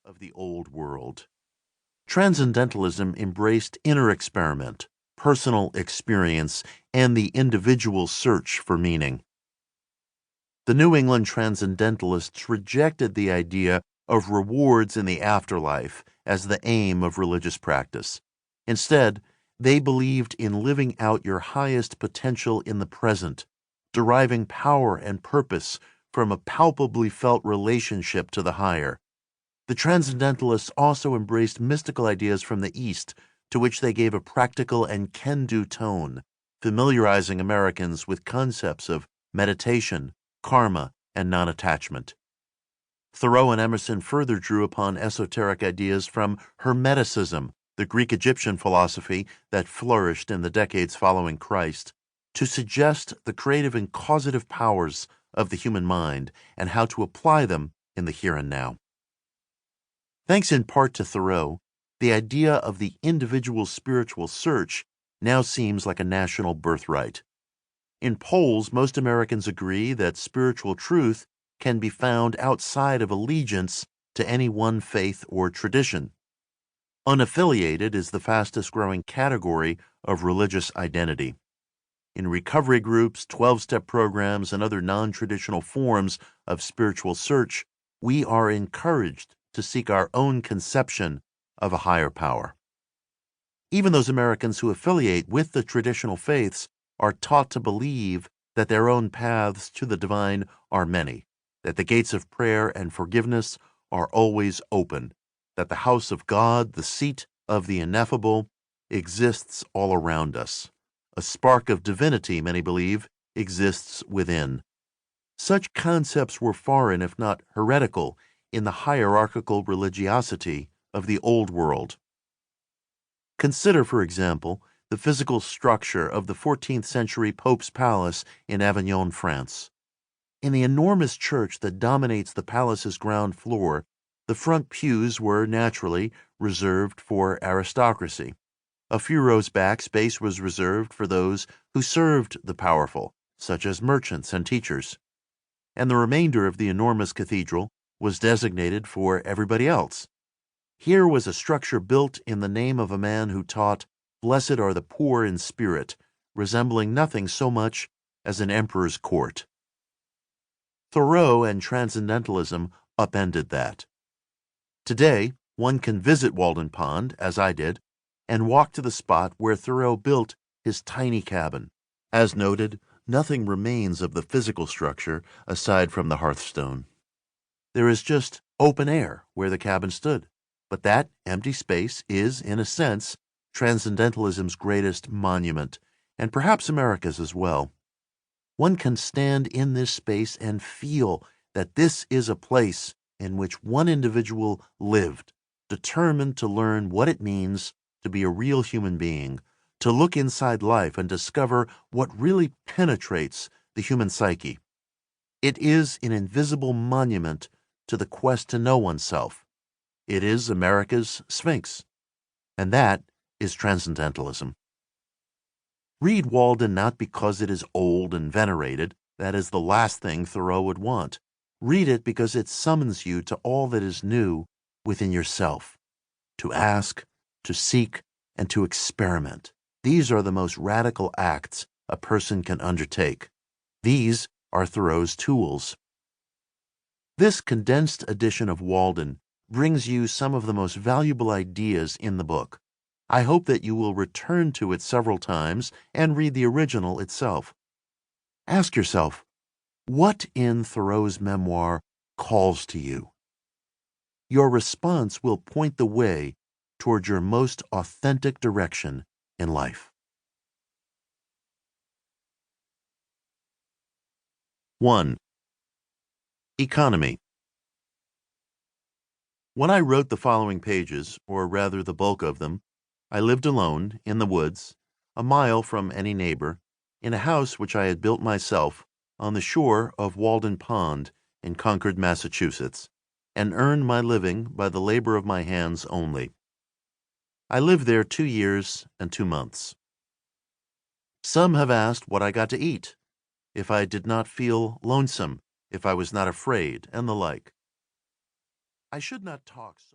of the old world. Transcendentalism embraced inner experiment, personal experience, and the individual search for meaning. The New England Transcendentalists rejected the idea of rewards in the afterlife as the aim of religious practice. Instead, they believed in living out your highest potential in the present, deriving power and purpose from a palpably felt relationship to the higher. The Transcendentalists also embraced mystical ideas from the East, to which they gave a practical and can-do tone, familiarizing Americans with concepts of meditation, karma, and non-attachment. Thoreau and Emerson further drew upon esoteric ideas from Hermeticism, the Greek-Egyptian philosophy that flourished in the decades following Christ, to suggest the creative and causative powers of the human mind and how to apply them in the here and now. Thanks in part to Thoreau, the idea of the individual spiritual search now seems like a national birthright. In polls, most Americans agree that spiritual truth can be found outside of allegiance to any one faith or tradition. Unaffiliated is the fastest-growing category of religious identity. In recovery groups, 12-step programs, and other non-traditional forms of spiritual search, we are encouraged to seek our own conception of a higher power. Even those Americans who affiliate with the traditional faiths are taught to believe that their own paths to the divine are many, that the gates of prayer and forgiveness are always open, that the house of God, the seat of the ineffable, exists all around us. A spark of divinity, many believe, exists within. Such concepts were foreign, if not heretical, in the hierarchical religiosity of the Old World. Consider, for example, the physical structure of the 14th century Pope's Palace in Avignon, France. In the enormous church that dominates the palace's ground floor, the front pews were naturally reserved for aristocracy. A few rows back, space was reserved for those who served the powerful, such as merchants and teachers. And the remainder of the enormous cathedral was designated for everybody else. Here was a structure built in the name of a man who taught, "Blessed are the poor in spirit," resembling nothing so much as an emperor's court. Thoreau and Transcendentalism upended that. Today, one can visit Walden Pond, as I did, and walk to the spot where Thoreau built his tiny cabin. As noted, nothing remains of the physical structure aside from the hearthstone. There is just open air where the cabin stood, but that empty space is, in a sense, Transcendentalism's greatest monument, and perhaps America's as well. One can stand in this space and feel that this is a place in which one individual lived, determined to learn what it means to be a real human being, to look inside life and discover what really penetrates the human psyche. It is an invisible monument to the quest to know oneself. It is America's Sphinx, and that is Transcendentalism. Read Walden not because it is old and venerated. That is the last thing Thoreau would want. Read it because it summons you to all that is new within yourself, to ask, to seek, and to experiment. These are the most radical acts a person can undertake. These are Thoreau's tools. This condensed edition of Walden brings you some of the most valuable ideas in the book. I hope that you will return to it several times and read the original itself. Ask yourself, what in Thoreau's memoir calls to you? Your response will point the way toward your most authentic direction in life. 1. Economy. When I wrote the following pages, or rather the bulk of them, I lived alone, in the woods, a mile from any neighbor, in a house which I had built myself on the shore of Walden Pond in Concord, Massachusetts, and earned my living by the labor of my hands only. I lived there 2 years and 2 months. Some have asked what I got to eat, if I did not feel lonesome, if I was not afraid, and the like. I should not talk so